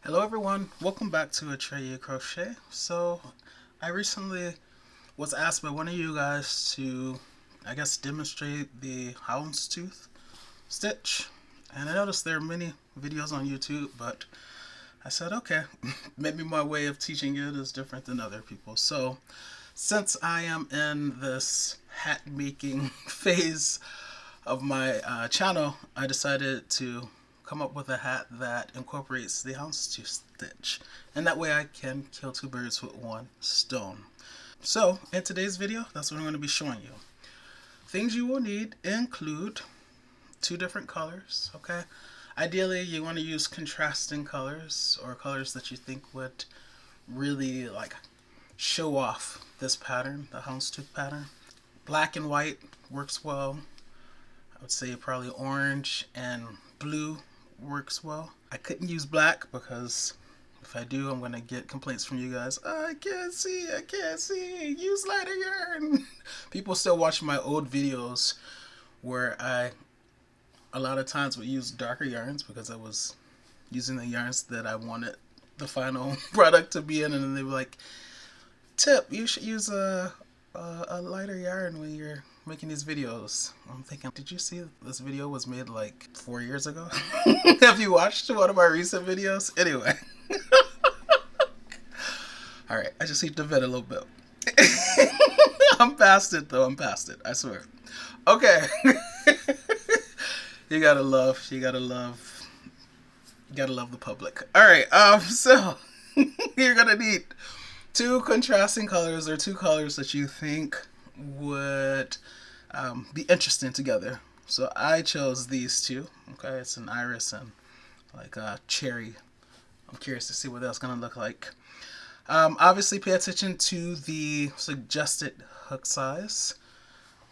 Hello everyone, welcome back to Untitled Crochet. So I recently was asked by one of you guys to, demonstrate the houndstooth stitch. And I noticed there are many videos on YouTube, but I said, okay, maybe my way of teaching it is different than other people. So since I am in this hat making phase of my channel, I decided to come up with a hat that incorporates the houndstooth stitch, and that way I can kill two birds with one stone. So in today's video, that's what I'm going to be showing you. Things you will need include two different colors. Okay, ideally you want to use contrasting colors or colors that you think would really show off this pattern, the houndstooth pattern. Black and white works well. I would say probably orange and blue works well. I couldn't use black because if I do, I'm going to get complaints from you guys. I can't see, use lighter yarn. People still watch my old videos where I a lot of times would use darker yarns because I was using the yarns that I wanted the final product to be in, and then they were like, tip, you should use a lighter yarn when you're making these videos. I'm thinking, did you see this video was made like 4 years ago? Have you watched one of my recent videos? Anyway. Alright, I just need to vent a little bit. I'm past it though, I'm past it, I swear. Okay. you gotta love the public. Alright, so you're gonna need two contrasting colors, or two colors that you think would be interesting together. So I chose these two. Okay, it's an iris and like a cherry. I'm curious to see what that's gonna look like. Obviously pay attention to the suggested hook size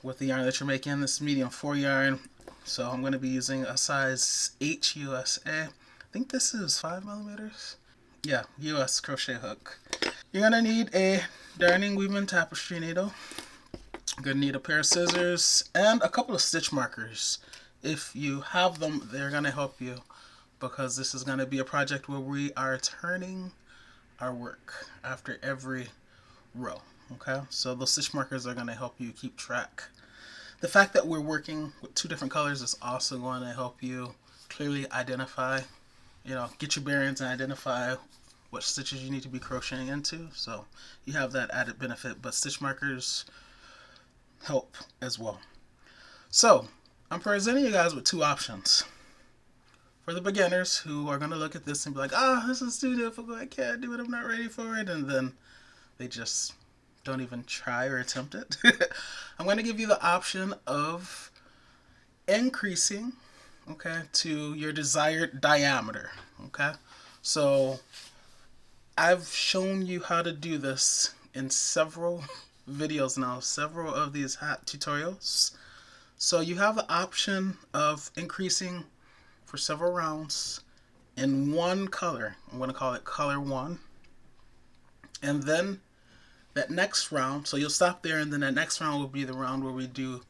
with the yarn that you're making. This medium 4 yarn, so I'm going to be using a size H USA. I think this is 5mm. Yeah, US crochet hook. You're going to need a darning weaving tapestry needle. You're going to need a pair of scissors and a couple of stitch markers. If you have them, they're going to help you, because this is going to be a project where we are turning our work after every row. Okay, so those stitch markers are going to help you keep track. The fact that we're working with two different colors is also going to help you clearly identify, get your bearings and identify what stitches you need to be crocheting into. So you have that added benefit, but stitch markers help as well. So I'm presenting you guys with two options. For the beginners who are going to look at this and be like, this is too difficult, I can't do it, I'm not ready for it, and then they just don't even try or attempt it. I'm going to give you the option of increasing, okay, to your desired diameter. Okay, so I've shown you how to do this in several videos now, several of these hat tutorials. So you have the option of increasing for several rounds in one color. I'm going to call it color 1. And then that next round, so you'll stop there, and then that next round will be the round where we do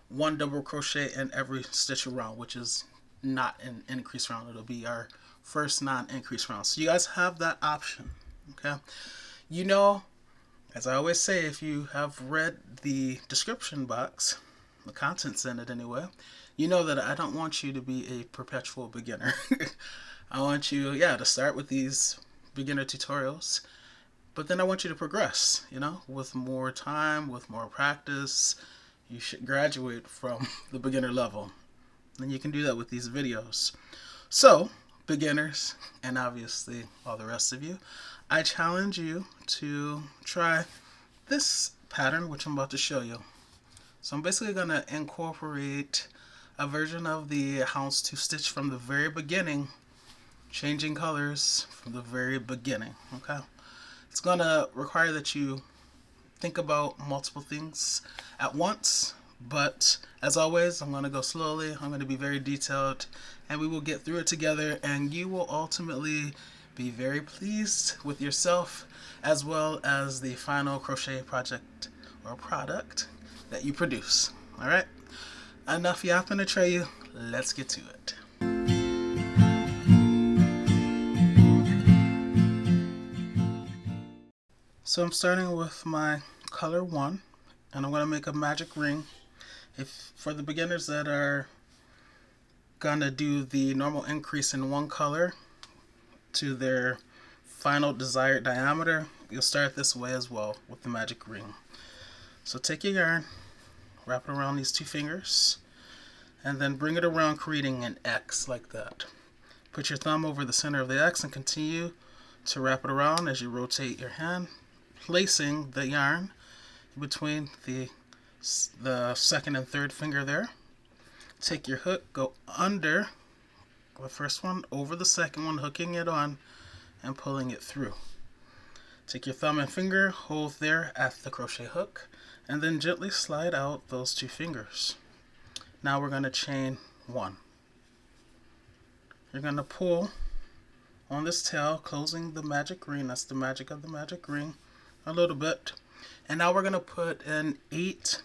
one double crochet in every stitch around, which is not an increase round. It'll be our first non-increase round. So you guys have that option. Okay, as I always say, if you have read the description box, the contents in it anyway, you know that I don't want you to be a perpetual beginner. I want you, to start with these beginner tutorials, but then I want you to progress, with more time, with more practice. You should graduate from the beginner level. And you can do that with these videos. So, beginners, and obviously all the rest of you, I challenge you to try this pattern, which I'm about to show you. So I'm basically going to incorporate a version of the houndstooth stitch from the very beginning, changing colors from the very beginning. Okay, it's going to require that you think about multiple things at once, but as always, I'm going to go slowly. I'm going to be very detailed, and we will get through it together, and you will ultimately be very pleased with yourself as well as the final crochet project or product that you produce. Alright, enough yapping to tray you, let's get to it. So I'm starting with my color 1, and I'm going to make a magic ring. If for the beginners that are gonna do the normal increase in one color to their final desired diameter, you'll start this way as well with the magic ring. So take your yarn, wrap it around these 2 fingers, and then bring it around, creating an X like that. Put your thumb over the center of the X and continue to wrap it around as you rotate your hand, placing the yarn between the second and third finger there. Take your hook, go under the first one, over the second one, hooking it on and pulling it through. Take your thumb and finger, hold there at the crochet hook, and then gently slide out those 2 fingers. Now we're going to chain 1. You're going to pull on this tail, closing the magic ring. That's the magic of the magic ring a little bit. And now we're going to put in 8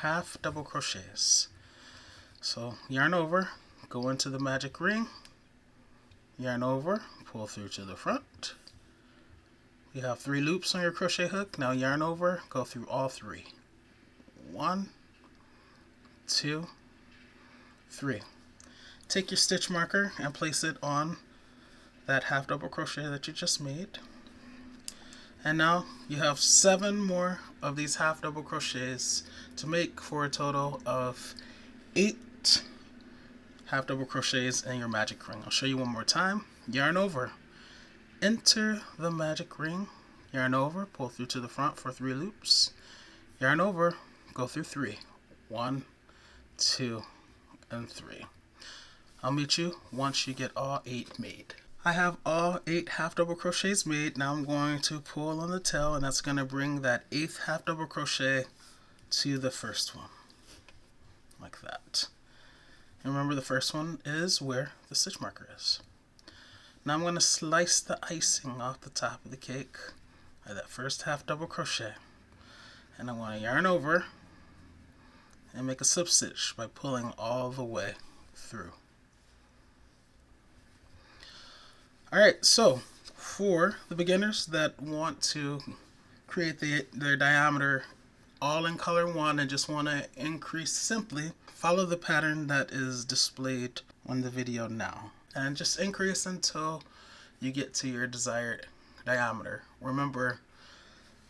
half double crochets. So yarn over, go into the magic ring, yarn over, pull through to the front. You have 3 loops on your crochet hook. Now yarn over, go through all 3. 1, 2, 3. Take your stitch marker and place it on that half double crochet that you just made. And now you have 7 more of these half double crochets to make for a total of 8 half double crochets in your magic ring. I'll show you one more time. Yarn over, enter the magic ring, yarn over, pull through to the front for 3 loops, yarn over, go through 3. 1, 2, and 3. I'll meet you once you get all 8 made. I have all 8 half double crochets made. Now I'm going to pull on the tail, and that's going to bring that 8th half double crochet to the first one, like that. And remember, the first one is where the stitch marker is. Now I'm going to slice the icing off the top of the cake at that first half double crochet, and I'm going to yarn over and make a slip stitch by pulling all the way through. Alright, so for the beginners that want to create their diameter all in color 1 and just want to increase simply, follow the pattern that is displayed on the video now. And just increase until you get to your desired diameter. Remember,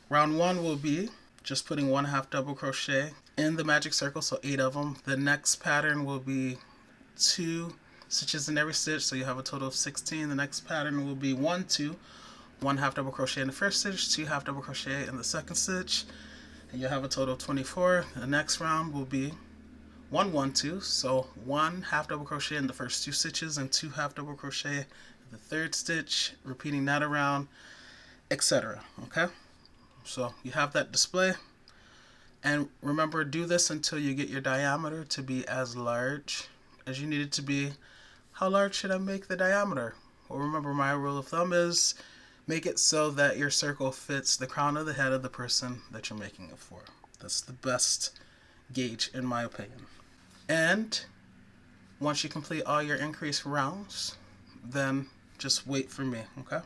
round 1 will be just putting 1 half double crochet in the magic circle, so 8 of them. The next pattern will be 2 stitches in every stitch, so you have a total of 16. The next pattern will be 1, 2, 1 half double crochet in the first stitch, 2 half double crochet in the second stitch, and you'll have a total of 24. The next round will be 1, 1, 2, so 1 half double crochet in the first 2 stitches and 2 half double crochet in the third stitch, repeating that around, etc. Okay, so you have that display, and remember, do this until you get your diameter to be as large as you need it to be. How large should I make the diameter? Well, remember, my rule of thumb is make it so that your circle fits the crown of the head of the person that you're making it for. That's the best gauge, in my opinion. And once you complete all your increased rounds, then just wait for me, okay?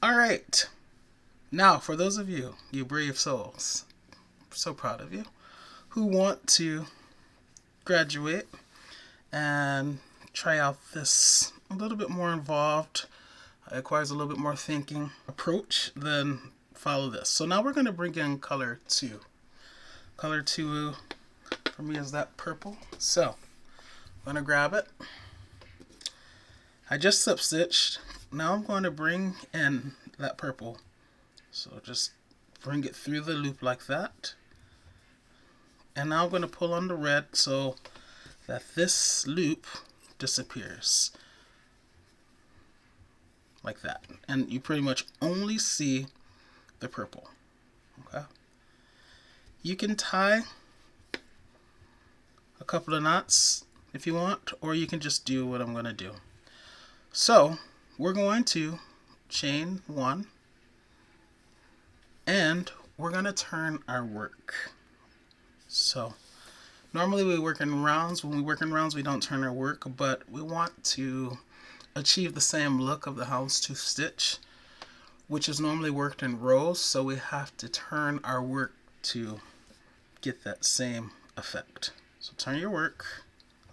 Alright, now for those of you, you brave souls, so proud of you, who want to graduate and try out this a little bit more involved, it requires a little bit more thinking approach, then follow this. So now we're going to bring in color 2. Color 2 for me is that purple. So I'm going to grab it. I just slip stitched. Now I'm going to bring in that purple. So just bring it through the loop like that. And now I'm going to pull on the red so that this loop disappears. Like that. And you pretty much only see the purple. Okay. You can tie a couple of knots if you want, or you can just do what I'm going to do. So we're going to chain 1, and we're going to turn our work. So normally we work in rounds. When we work in rounds, we don't turn our work, but we want to achieve the same look of the houndstooth stitch. which is normally worked in rows, so we have to turn our work to get that same effect. So turn your work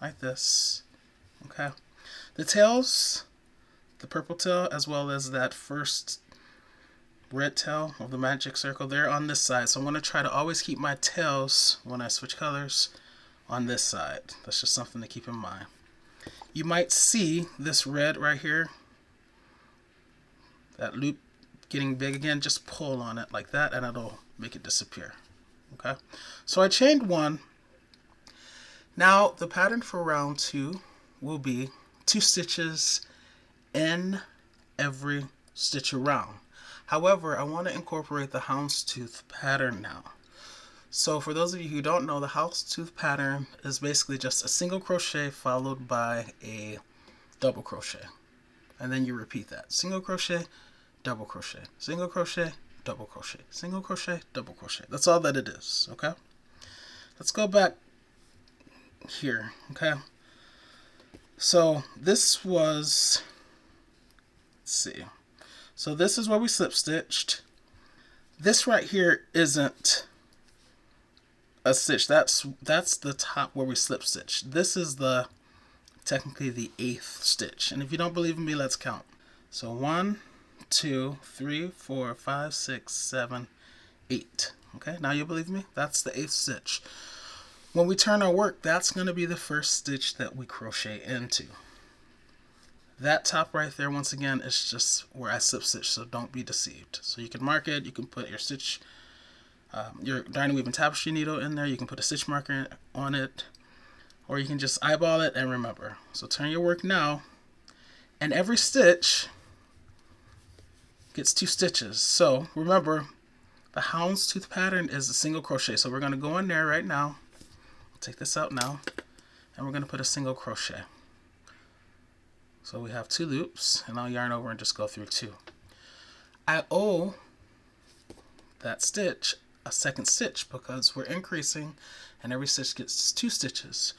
like this. Okay. The tails, the purple tail as well as that first red tail of the magic circle, they're on this side. So I'm going to try to always keep my tails when I switch colors on this side. That's just something to keep in mind. You might see this red right here, that loop getting big again. Just pull on it like that and it'll make it disappear. Okay, so I chained one. Now the pattern for round 2 will be 2 stitches in every stitch around. However, I want to incorporate the houndstooth pattern now. So for those of you who don't know, the houndstooth pattern is basically just a single crochet followed by a double crochet. And then you repeat that. Single crochet, double crochet, single crochet, double crochet, single crochet, double crochet. That's all that it is, okay? Let's go back here, okay? So this was, let's see. So this is where we slip stitched. This right here isn't a stitch. That's the top where we slip stitched. This is technically the 8th stitch. And if you don't believe me, let's count. So 1, 2, 3, 4, 5, 6, 7, 8. Okay, now you believe me? That's the 8th stitch. When we turn our work, that's going to be the first stitch that we crochet into. That top right there, once again, is just where I slip stitch, so don't be deceived. So you can mark it, you can put your stitch, your darning weaving tapestry needle in there, you can put a stitch marker on it, or you can just eyeball it and remember. So turn your work now, and every stitch gets 2 stitches. So remember, the houndstooth pattern is a single crochet. So we're going to go in there right now, take this out now, and we're going to put a single crochet. So we have 2 loops, and I'll yarn over and just go through 2. I owe that stitch a second stitch because we're increasing and every stitch gets 2 stitches.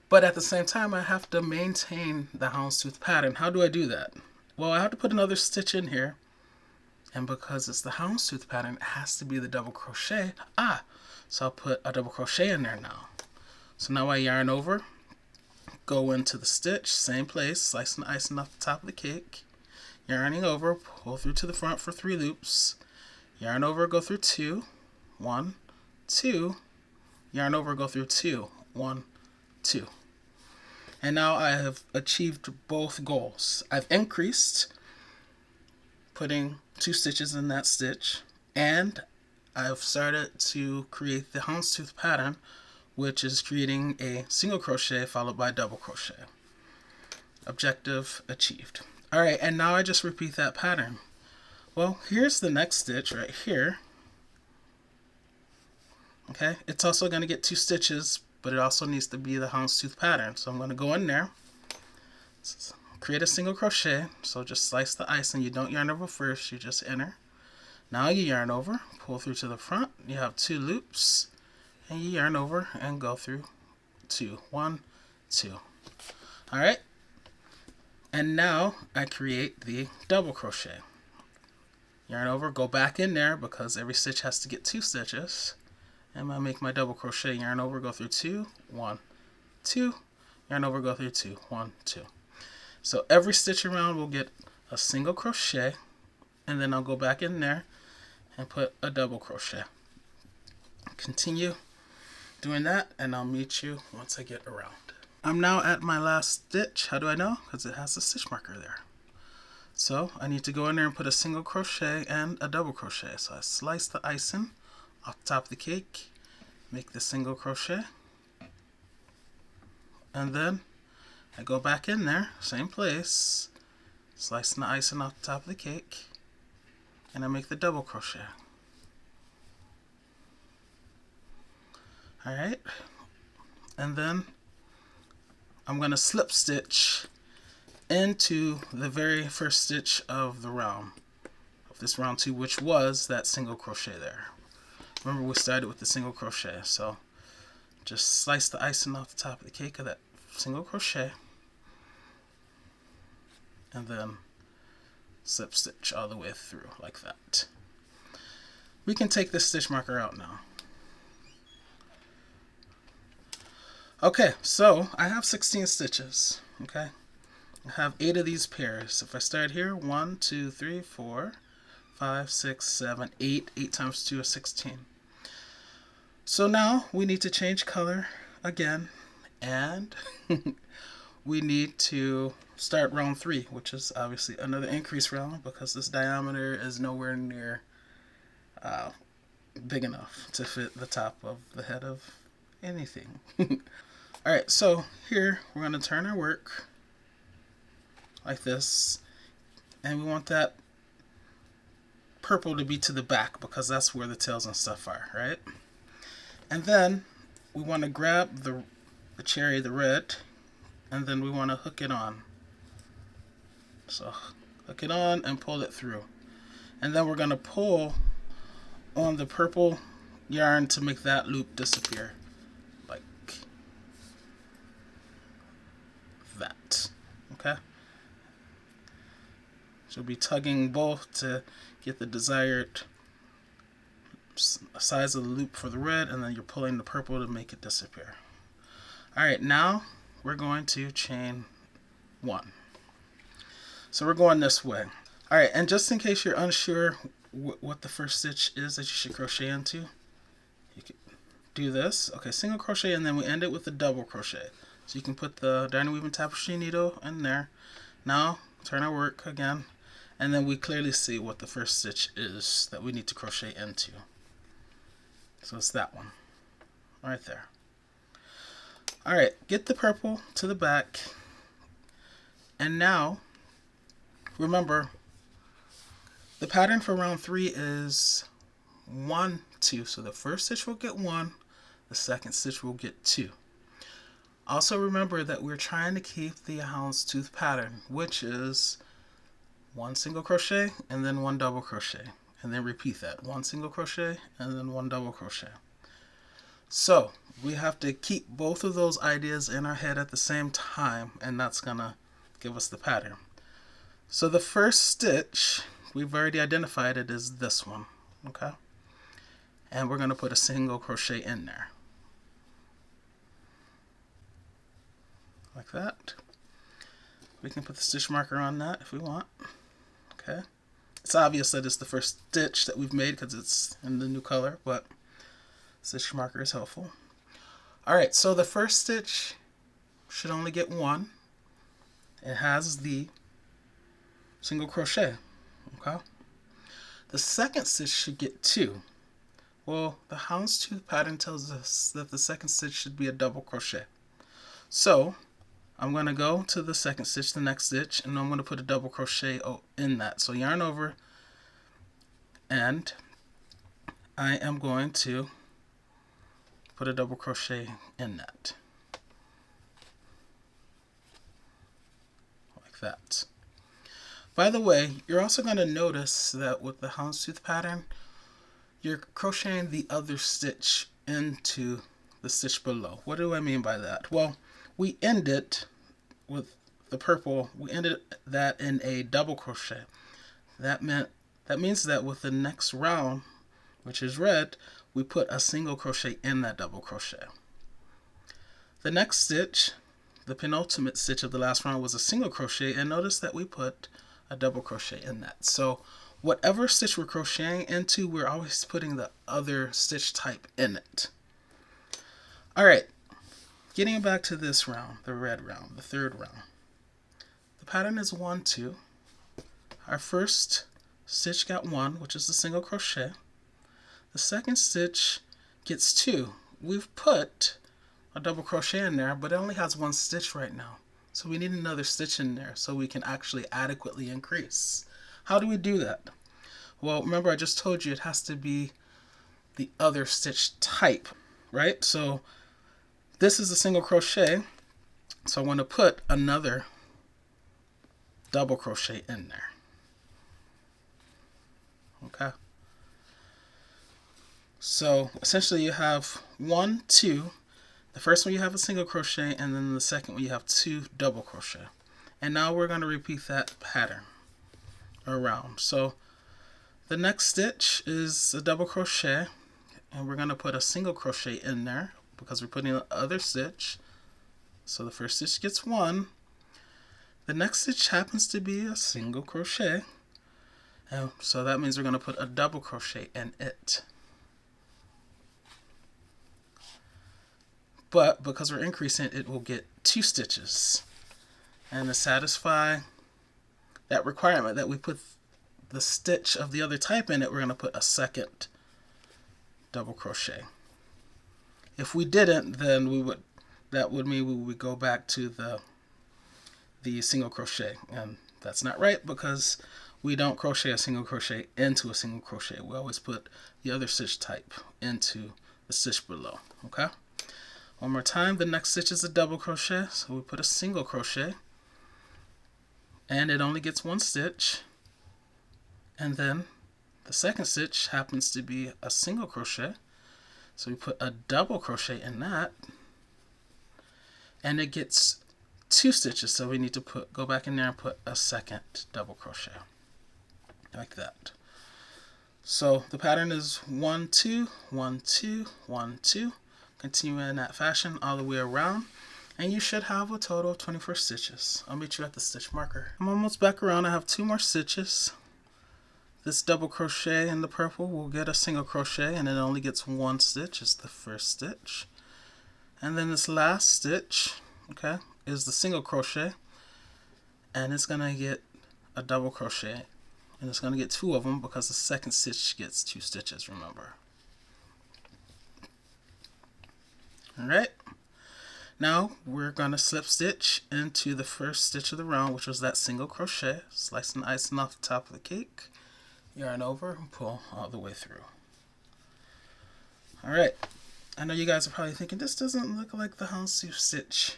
But at the same time, I have to maintain the houndstooth pattern. How do I do that? Well, I have to put another stitch in here, and because it's the houndstooth pattern, it has to be the double crochet. So I'll put a double crochet in there now. So now I yarn over, go into the stitch, same place, slicing the icing off the top of the cake, yarning over, pull through to the front for 3 loops, yarn over, go through 2, 1, 2, yarn over, go through 2, 1, 2. And now I have achieved both goals. I've increased, putting 2 stitches in that stitch, and I've started to create the houndstooth pattern, which is creating a single crochet followed by double crochet. Objective achieved. Alright, and now I just repeat that pattern. Well, here's the next stitch right here. Okay, it's also going to get 2 stitches, but it also needs to be the houndstooth pattern. So I'm going to go in there, create a single crochet. So just slice the icing. You don't yarn over first, you just enter. Now you yarn over, pull through to the front. You have 2 loops, and you yarn over and go through 2, 1, 2. All right, and now I create the double crochet. Yarn over, go back in there because every stitch has to get 2 stitches. And I make my double crochet, yarn over, go through 2, 1, 2, yarn over, go through 2, 1, 2. So every stitch around will get a single crochet, and then I'll go back in there and put a double crochet. Continue doing that, and I'll meet you once I get around. I'm now at my last stitch. How do I know? Because it has a stitch marker there. So I need to go in there and put a single crochet and a double crochet. So I slice the icing off the top of the cake, make the single crochet, and then I go back in there, same place, slicing the icing off the top of the cake, and I make the double crochet. Alright, and then I'm going to slip stitch into the very first stitch of the round, of this round 2, which was that single crochet there. Remember, we started with the single crochet, so just slice the icing off the top of the cake of that single crochet, and then slip stitch all the way through like that. We can take this stitch marker out now. Okay, so I have 16 stitches. Okay, I have 8 of these pairs. If I start here, 1, 2, 3, 4, 5, 6, 7, 8. 8 times 2 is 16. So now we need to change color again, and we need to start round 3, which is obviously another increase round because this diameter is nowhere near big enough to fit the top of the head of anything. Alright, so here we're going to turn our work like this, and we want that purple to be to the back because that's where the tails and stuff are, right? And then we want to grab the cherry, the red, and then we want to hook it on. So hook it on and pull it through. And then we're going to pull on the purple yarn to make that loop disappear. Like that. Okay? So we'll be tugging both to get the desired size of the loop for the red, and then you're pulling the purple to make it disappear. Alright, now we're going to chain 1. So we're going this way. Alright, and just in case you're unsure what the first stitch is that you should crochet into, you can do this. Okay, single crochet, and then we end it with a double crochet. So you can put the darning weaving tapestry needle in there. Now turn our work again, and then we clearly see what the first stitch is that we need to crochet into. So it's that one right there. Alright, get the purple to the back, and now remember the pattern for round 3 is 1, 2. So the first stitch will get 1, the second stitch will get 2. Also remember that we're trying to keep the houndstooth pattern, which is 1 single crochet and then 1 double crochet, and then repeat that, 1 single crochet and then 1 double crochet. So we have to keep both of those ideas in our head at the same time, and that's gonna give us the pattern. So the first stitch, we've already identified it as this one, okay? And we're gonna put a single crochet in there. Like that. We can put the stitch marker on that if we want. Okay. It's obvious that it's the first stitch that we've made because it's in the new color, but stitch marker is helpful. Alright, so the first stitch should only get 1. It has the single crochet. Okay. The second stitch should get 2. Well, the houndstooth pattern tells us that the second stitch should be a double crochet. So I'm going to go to the second stitch, the next stitch, and I'm going to put a double crochet in that. So yarn over, and I am going to put a double crochet in that. Like that. By the way, you're also going to notice that with the houndstooth pattern, you're crocheting the other stitch into the stitch below. What do I mean by that? Well, we ended with the purple, we ended that in a double crochet. That means that with the next round, which is red, we put a single crochet in that double crochet. The next stitch, the penultimate stitch of the last round, was a single crochet, and notice that we put a double crochet in that. So whatever stitch we're crocheting into, we're always putting the other stitch type in it. Alright, getting back to this round, the red round, the third round. The pattern is 1, 2. Our first stitch got 1, which is the single crochet. The second stitch gets 2. We've put a double crochet in there, but it only has 1 stitch right now. So we need another stitch in there so we can actually adequately increase. How do we do that? Well, remember I just told you it has to be the other stitch type, right? So this is a single crochet, so I'm going to put another double crochet in there. Okay. So essentially you have 1, 2. The first one you have a single crochet, and then the second one you have 2 double crochet. And now we're going to repeat that pattern. around. So the next stitch is a double crochet, and we're going to put a single crochet in there because we're putting the other stitch. So the first stitch gets 1. The next stitch happens to be a single crochet, and so that means we're going to put a double crochet in it. But because we're increasing it, it will get 2 stitches. And to satisfy that requirement that we put the stitch of the other type in it, we're going to put a second double crochet. If we didn't, then that would mean we would go back to the single crochet, and that's not right because we don't crochet a single crochet into a single crochet. We always put the other stitch type into the stitch below. Okay, one more time. The next stitch is a double crochet, so we put a single crochet, and it only gets 1 stitch. And then the second stitch happens to be a single crochet, so we put a double crochet in that, and it gets 2 stitches, so we need to go back in there and put a second double crochet like that. So the pattern is 1 2 1 2 1 2. Continue in that fashion all the way around, and you should have a total of 24 stitches. I'll meet you at the stitch marker. I'm almost back around. I have 2 more stitches. This double crochet in the purple will get a single crochet, and it only gets 1 stitch. It's the first stitch. And then this last stitch, okay, is the single crochet, and it's going to get a double crochet, and it's going to get 2 of them because the second stitch gets 2 stitches, remember. Alright, now we're going to slip stitch into the first stitch of the round, which was that single crochet, slicing the icing off the top of the cake, yarn over, and pull all the way through. Alright, I know you guys are probably thinking, this doesn't look like the houndstooth stitch.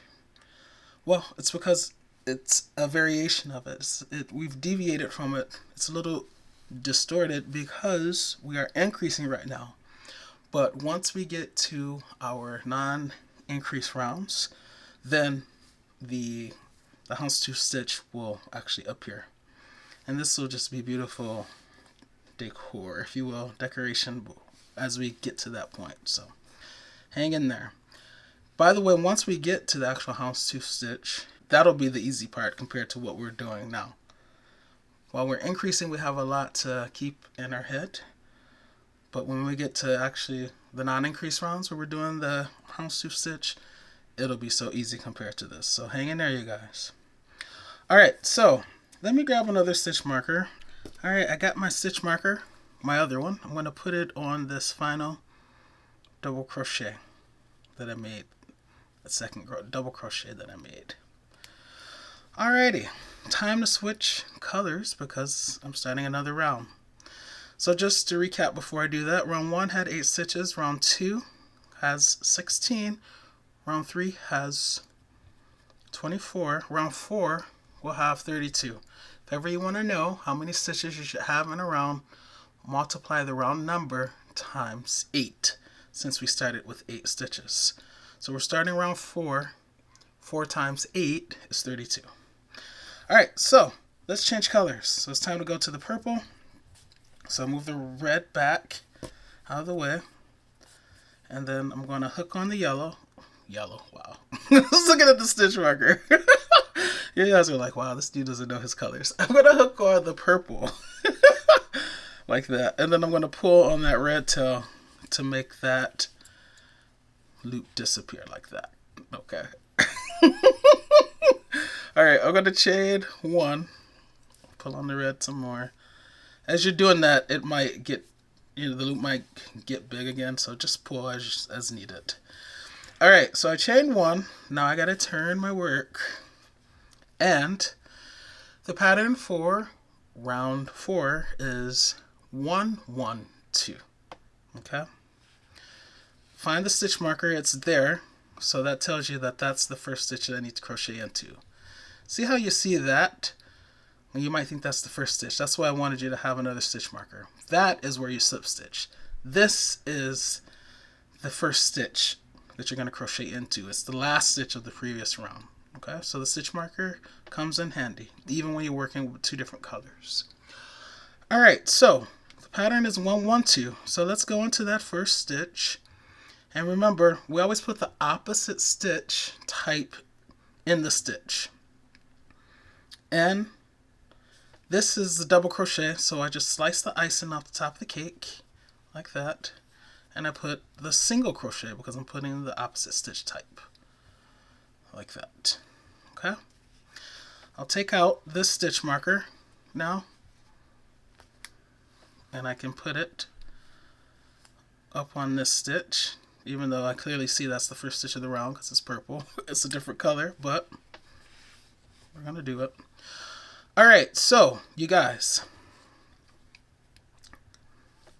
Well, it's because it's a variation of it. We've deviated from it. It's a little distorted because we are increasing right now. But once we get to our non-increase rounds, then the houndstooth stitch will actually appear. And this will just be beautiful decor, if you will, decoration as we get to that point. So hang in there. By the way, once we get to the actual houndstooth stitch, that'll be the easy part compared to what we're doing now. While we're increasing, we have a lot to keep in our head. But when we get to actually the non-increase rounds where we're doing the houndstooth stitch, it'll be so easy compared to this. So hang in there, you guys. Alright, so let me grab another stitch marker. Alright, I got my stitch marker, my other one. I'm going to put it on this final double crochet that I made. The second double crochet that I made. Alrighty, time to switch colors because I'm starting another round. So just to recap before I do that, round 1 had 8 stitches, round 2 has 16, round 3 has 24, round 4 will have 32. If ever you want to know how many stitches you should have in a round, multiply the round number times 8, since we started with 8 stitches. So we're starting round 4. 4 times 8 is 32. Alright, so let's change colors. So it's time to go to the purple. So I move the red back out of the way, and then I'm going to hook on the yellow. Yellow, wow. I was looking at the stitch marker. You guys are like, wow, this dude doesn't know his colors. I'm going to hook on the purple like that, and then I'm going to pull on that red tail to make that loop disappear like that. Okay. Alright, I'm going to chain 1, pull on the red some more. As you're doing that, it might get, the loop might get big again, so just pull as needed. Alright, so I chained 1. Now I gotta turn my work. And the pattern for round 4 is 1 1 2. Okay? Find the stitch marker, it's there. So that tells you that that's the first stitch that I need to crochet into. See how you see that? You might think that's the first stitch. That's why I wanted you to have another stitch marker. That is where you slip stitch. This is the first stitch that you're going to crochet into. It's the last stitch of the previous round. Okay, so the stitch marker comes in handy, even when you're working with 2 different colors. All right, so the pattern is 112. So let's go into that first stitch. And remember, we always put the opposite stitch type in the stitch. And this is the double crochet, so I just slice the icing off the top of the cake like that. And I put the single crochet because I'm putting the opposite stitch type like that. Okay? I'll take out this stitch marker now, and I can put it up on this stitch, even though I clearly see that's the first stitch of the round because it's purple. It's a different color, but we're going to do it. All right, so you guys,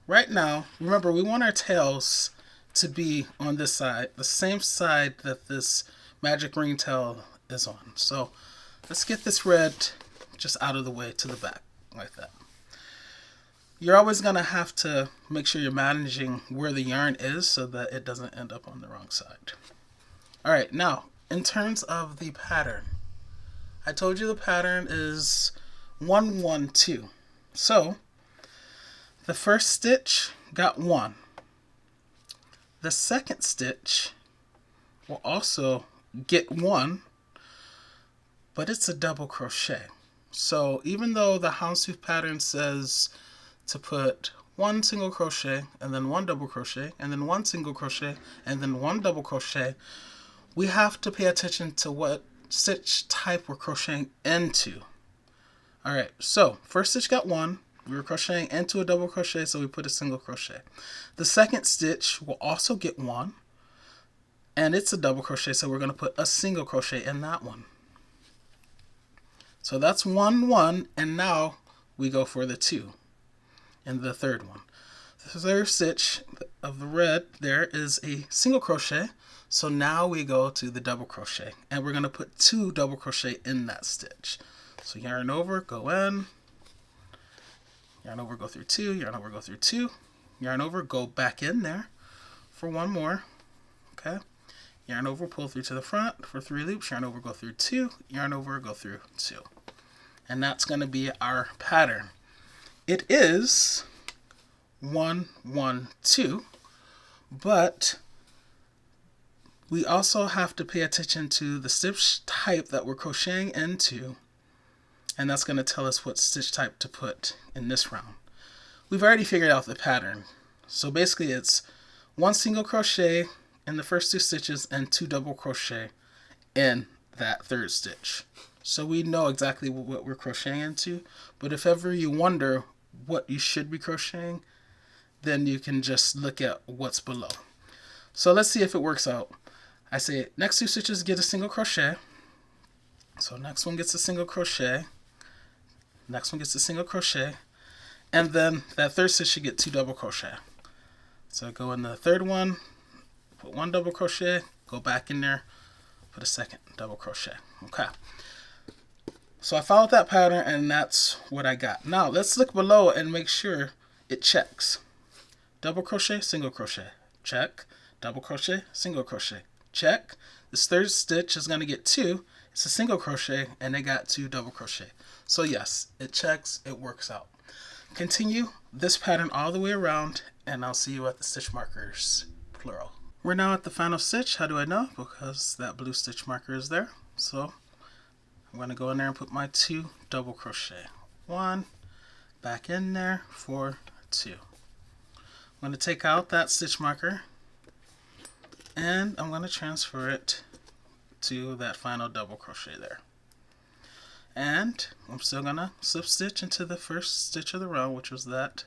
right now, remember we want our tails to be on this side, the same side that this magic ring tail is on. So let's get this red just out of the way to the back like that. You're always going to have to make sure you're managing where the yarn is so that it doesn't end up on the wrong side. All right, now in terms of the pattern, I told you the pattern is 112. So the first stitch got 1. The second stitch will also get 1, but it's a double crochet. So even though the houndstooth pattern says to put 1 single crochet and then 1 double crochet and then 1 single crochet and then 1 double crochet, we have to pay attention to what stitch type we're crocheting into. All right, so first stitch got 1. We were crocheting into a double crochet, so we put a single crochet. The second stitch will also get 1, and it's a double crochet, so we're going to put a single crochet in that one. So that's 1, 1, and now we go for the 2 in the third one. The third stitch of the red there is a single crochet, so now we go to the double crochet, and we're going to put 2 double crochet in that stitch. So yarn over, go in, yarn over, go through 2, yarn over, go through 2, yarn over, go back in there for 1 more. Okay, yarn over, pull through to the front for 3 loops, yarn over, go through 2, yarn over, go through 2. And that's going to be our pattern. It is 1, 1, 2, but we also have to pay attention to the stitch type that we're crocheting into, and that's going to tell us what stitch type to put in this round. We've already figured out the pattern. So basically it's 1 single crochet in the first 2 stitches and 2 double crochet in that third stitch. So we know exactly what we're crocheting into, but if ever you wonder what you should be crocheting, then you can just look at what's below. So let's see if it works out. I say next 2 stitches get a single crochet. So next one gets a single crochet. Next one gets a single crochet. And then that third stitch should get 2 double crochet. So I go in the third one, put 1 double crochet, go back in there, put a second double crochet. Okay. So I followed that pattern and that's what I got. Now let's look below and make sure it checks. Double crochet, single crochet, check. Double crochet, single crochet, check. This third stitch is going to get 2. It's a single crochet and it got 2 double crochet. So yes, it checks, it works out. Continue this pattern all the way around and I'll see you at the stitch markers, plural. We're now at the final stitch. How do I know? Because that blue stitch marker is there. So I'm going to go in there and put my 2 double crochet. 1, back in there for 2. I'm going to take out that stitch marker and I'm going to transfer it to that final double crochet there. And I'm still going to slip stitch into the first stitch of the round, which was that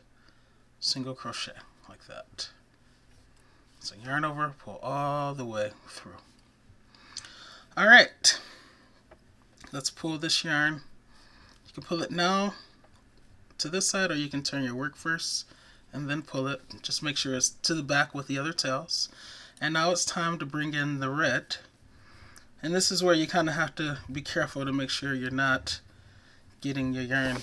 single crochet, like that. So yarn over, pull all the way through. All right, let's pull this yarn. You can pull it now to this side, or you can turn your work first and then pull it. Just make sure it's to the back with the other tails. And now it's time to bring in the red. And this is where you kind of have to be careful to make sure you're not getting your yarn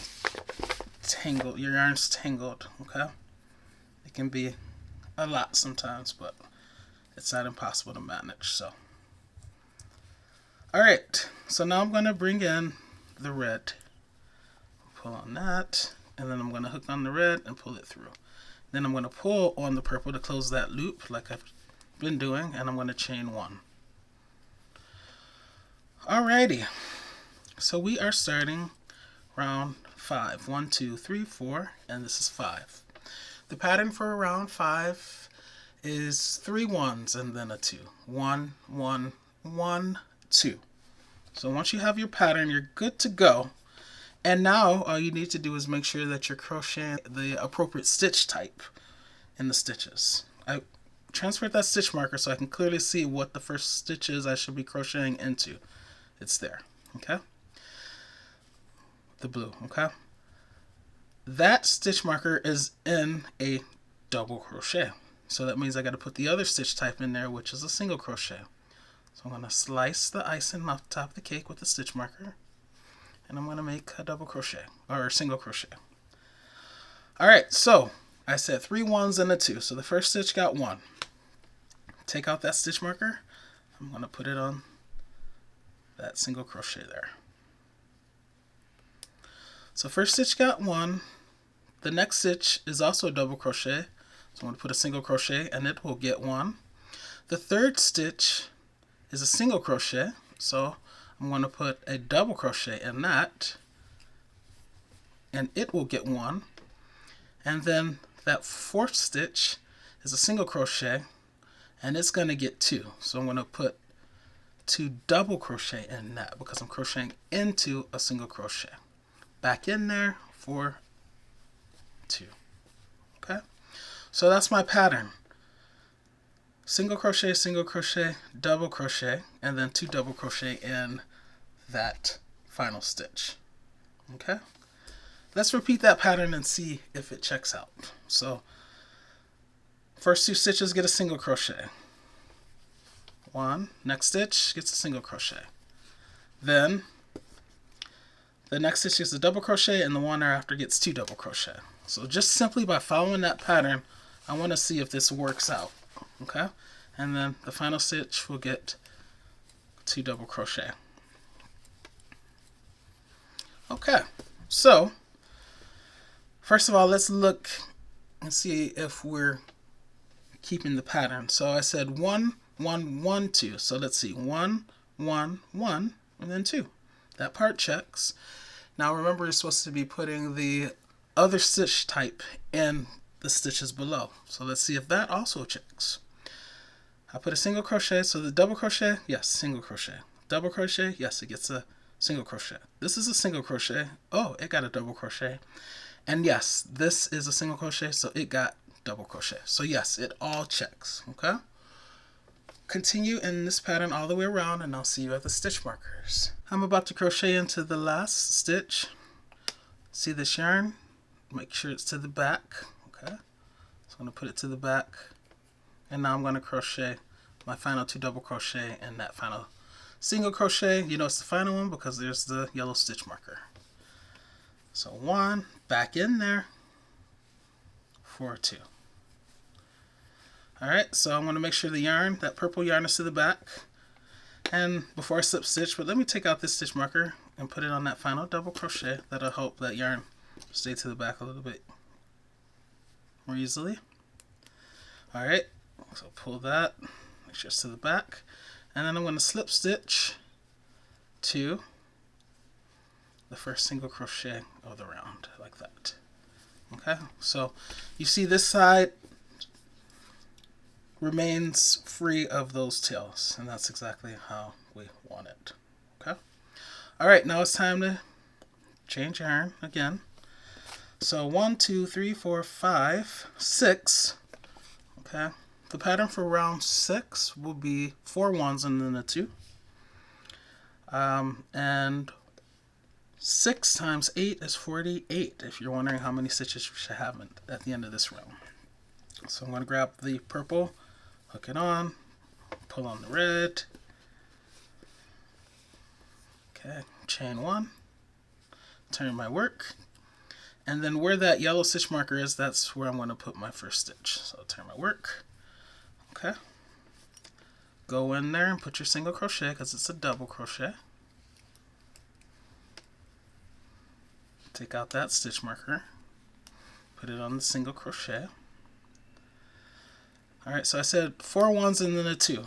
tangled, your yarn's tangled, okay? It can be a lot sometimes, but it's not impossible to manage, so. All right, so now I'm going to bring in the red. Pull on that, and then I'm going to hook on the red and pull it through. Then I'm going to pull on the purple to close that loop like I've been doing, and I'm going to chain 1. Alrighty, so we are starting round 5. 1, 2, 3, 4, and this is 5. The pattern for round 5 is 3 1s and then a 2. 1, 1, 1, 2. So once you have your pattern, you're good to go. And now all you need to do is make sure that you're crocheting the appropriate stitch type in the stitches. I transferred that stitch marker so I can clearly see what the first stitch is I should be crocheting into. It's there, okay? The blue, okay? That stitch marker is in a double crochet. So that means I got to put the other stitch type in there, which is a single crochet. So I'm going to slice the icing off the top of the cake with the stitch marker. And I'm going to make a double crochet, or a single crochet. Alright, so I said 3 1s and a 2. So the first stitch got 1. Take out that stitch marker. I'm going to put it on that single crochet there. So first stitch got 1. The next stitch is also a double crochet. So I'm going to put a single crochet and it will get 1. The third stitch is a single crochet. So I'm going to put a double crochet in that, and it will get 1. And then that fourth stitch is a single crochet, and it's going to get 2. So I'm going to put 2 double crochet in that because I'm crocheting into a single crochet. Back in there for 2. Okay? So that's my pattern. Single crochet, double crochet, and then 2 double crochet in that final stitch. Okay? Let's repeat that pattern and see if it checks out. So, first 2 stitches get a single crochet. 1, next stitch gets a single crochet. Then, the next stitch gets a double crochet, and the one thereafter gets 2 double crochet. So just simply by following that pattern, I want to see if this works out. Okay? And then the final stitch will get 2 double crochet. Okay, so first of all, let's look and see if we're keeping the pattern. So I said 1, 1, 1, 2. So let's see, 1, 1, 1, and then 2. That part checks. Now remember, you're supposed to be putting the other stitch type in the stitches below. So let's see if that also checks. I put a single crochet, so the double crochet, yes, single crochet. Double crochet, yes, it gets a single crochet. This is a single crochet. Oh, it got a double crochet. And yes, this is a single crochet, so it got double crochet. So yes, it all checks, okay? Continue in this pattern all the way around, and I'll see you at the stitch markers. I'm about to crochet into the last stitch. See this yarn? Make sure it's to the back, okay? So I'm going to put it to the back, and now I'm going to crochet my final 2 double crochet in that final single crochet. You know it's the final one because there's the yellow stitch marker. So 1, back in there for 2. Alright, so I'm going to make sure the yarn, that purple yarn, is to the back. And before I slip stitch, but let me take out this stitch marker and put it on that final double crochet. That'll help that yarn stay to the back a little bit more easily. Alright, so pull that, make sure it's to the back. And then I'm going to slip stitch to the first single crochet of the round, like that. Okay, so you see this side remains free of those tails, and that's exactly how we want it. Okay, alright, now it's time to change yarn again. So 1, 2, 3, 4, 5, 6. Okay, the pattern for round 6 will be 4 1s and then a 2. And 6 times 8 is 48, if you're wondering how many stitches we should have at the end of this round. So I'm going to grab the purple, hook it on, pull on the red. Okay, chain 1, turn my work, and then where that yellow stitch marker is, that's where I'm going to put my first stitch. So turn my work. Okay, go in there and put your single crochet because it's a double crochet. Take out that stitch marker, put it on the single crochet. Alright, so I said 4 ones and then a 2.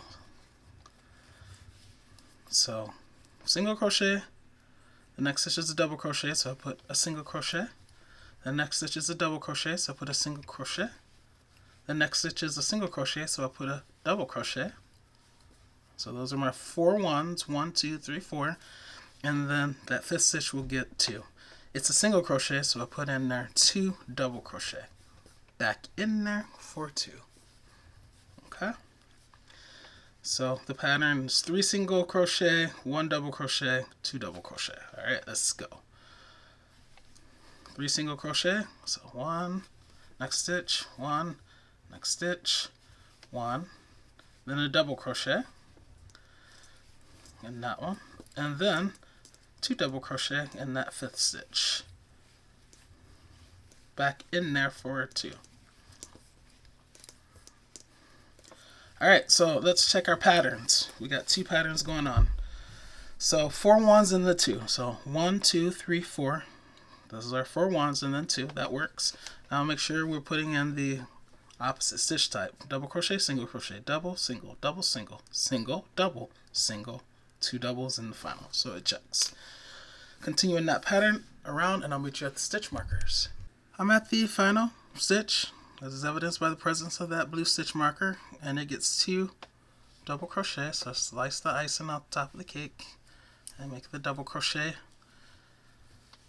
So single crochet, the next stitch is a double crochet, so I put a single crochet. The next stitch is a double crochet, so I put a single crochet. The next stitch is a single crochet, so I put a double crochet. So those are my 4 ones, 1, 2, 3, 4, and then that 5th stitch will get 2. It's a single crochet, so I put in there 2 double crochet. Back in there for 2. Okay? So the pattern is 3 single crochet, 1 double crochet, 2 double crochet. Alright, let's go. 3 single crochet, so 1, next stitch, 1, next stitch, 1, then a double crochet in that one, and then 2 double crochet in that 5th stitch. Back in there for 2. Alright, so let's check our patterns. We got 2 patterns going on. So 4 ones and the 2. So 1, 2, 3, 4. Those are 4 ones and then 2. That works. Now make sure we're putting in the opposite stitch type. Double crochet, single crochet, double, single, double, single, single, double, single, 2 doubles in the final. So it checks. Continuing that pattern around, and I'll meet you at the stitch markers. I'm at the final stitch. This is evidenced by the presence of that blue stitch marker, and it gets 2 double crochet. So I slice the icing off the top of the cake and make the double crochet.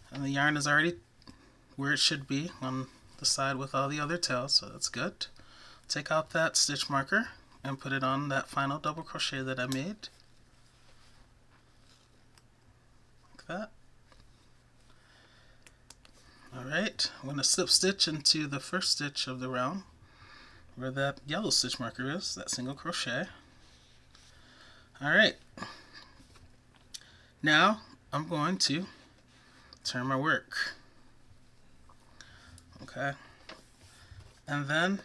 And the yarn is already where it should be on the side with all the other tails, so that's good. Take out that stitch marker and put it on that final double crochet that I made. Like that. Alright, I'm going to slip stitch into the first stitch of the round where that yellow stitch marker is, that single crochet. Alright, now I'm going to turn my work. Okay, and then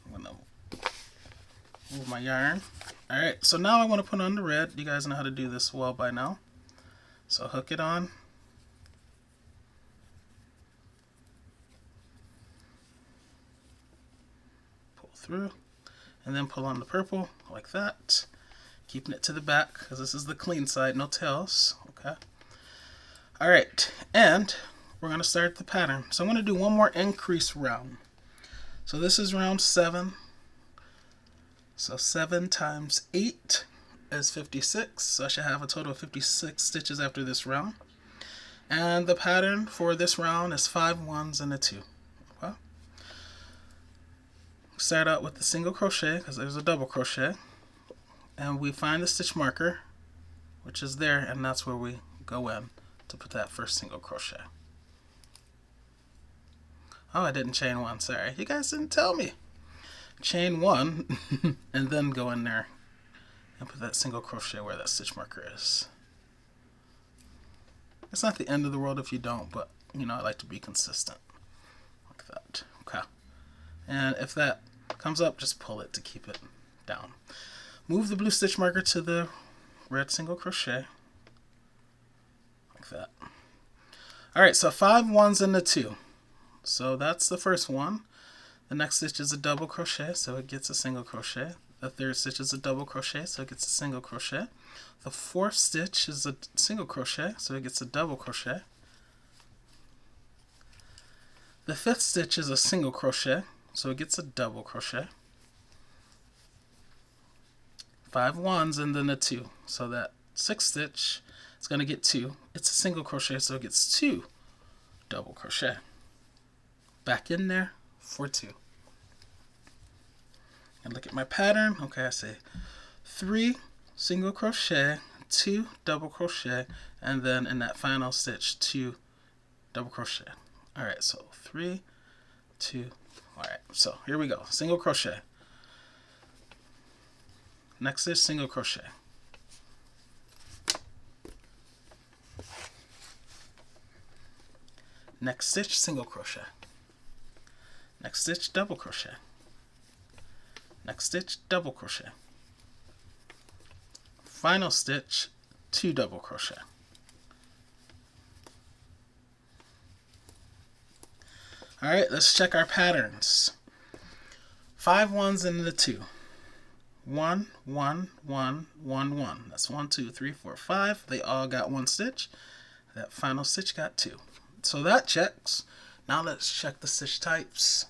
I'm going to move my yarn. Alright, so now I want to put on the red. You guys know how to do this well by now. So hook it on. Through, and then pull on the purple like that, keeping it to the back because this is the clean side, no tails. Okay. Alright, and we're going to start the pattern. So I'm going to do one more increase round. So this is round 7. So 7 times 8 is 56. So I should have a total of 56 stitches after this round. And the pattern for this round is 5 ones and a 2. Okay. Start out with the single crochet because there's a double crochet, and we find the stitch marker, which is there, and that's where we go in to put that first single crochet. Oh, I didn't chain 1, sorry, you guys didn't tell me. Chain 1 and then go in there and put that single crochet where that stitch marker is. It's not the end of the world if you don't, but you know, I like to be consistent like that. Okay, and if that comes up, just pull it to keep it down. Move the blue stitch marker to the red single crochet like that. Alright, so 5 ones and a 2. So that's the first one. The next stitch is a double crochet, so it gets a single crochet. The third stitch is a double crochet, so it gets a single crochet. The fourth stitch is a single crochet, so it gets a double crochet. The fifth stitch is a single crochet, so it gets a double crochet. 5 ones and then a 2. So that sixth stitch is going to get 2. It's a single crochet, so it gets 2 double crochet. Back in there for 2. And look at my pattern. Okay, I say 3 single crochet, 2 double crochet, and then in that final stitch 2 double crochet. Alright, so 3, 2, alright, so here we go. Single crochet. Next stitch, single crochet. Next stitch, single crochet. Next stitch, double crochet. Next stitch, double crochet. Final stitch, 2 double crochet. All right, let's check our patterns. 5 ones and the 2. 1, 1, 1, 1, 1. That's 1, 2, 3, 4, 5. They all got 1 stitch. That final stitch got 2. So that checks. Now let's check the stitch types.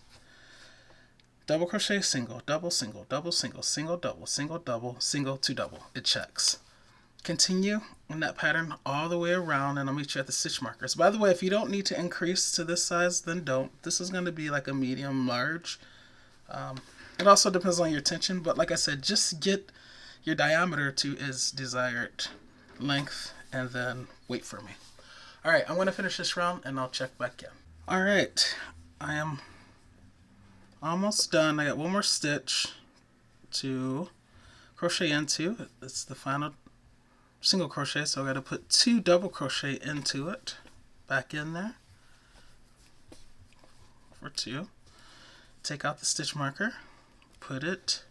Double crochet, single, double, single, double, single, single, double, single, double, single, 2 double. It checks. Continue in that pattern all the way around, and I'll meet you at the stitch markers. By the way, if you don't need to increase to this size, then don't. This is going to be like a medium large. It also depends on your tension, but like I said, just get your diameter to its desired length and then wait for me. Alright, I'm going to finish this round and I'll check back in. Alright, I am almost done. I got one more stitch to crochet into. It's the final single crochet, so I got to put 2 double crochet into it, back in there for 2. Take out the stitch marker, put it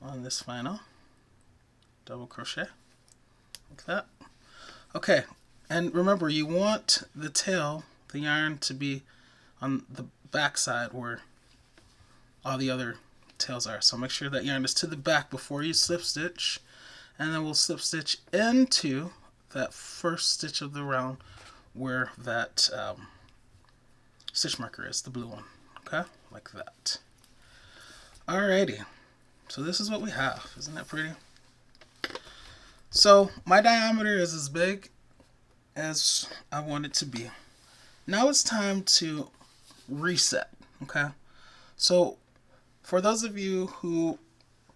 on this final double crochet like that. Okay, and remember, you want the tail, the yarn, to be on the back side where all the other tails are. So make sure that yarn is to the back before you slip stitch, and then we'll slip stitch into that first stitch of the round where that stitch marker is, the blue one. Okay, like that. Alrighty, so this is what we have. Isn't that pretty? So my diameter is as big as I want it to be. Now it's time to reset. Okay, so for those of you who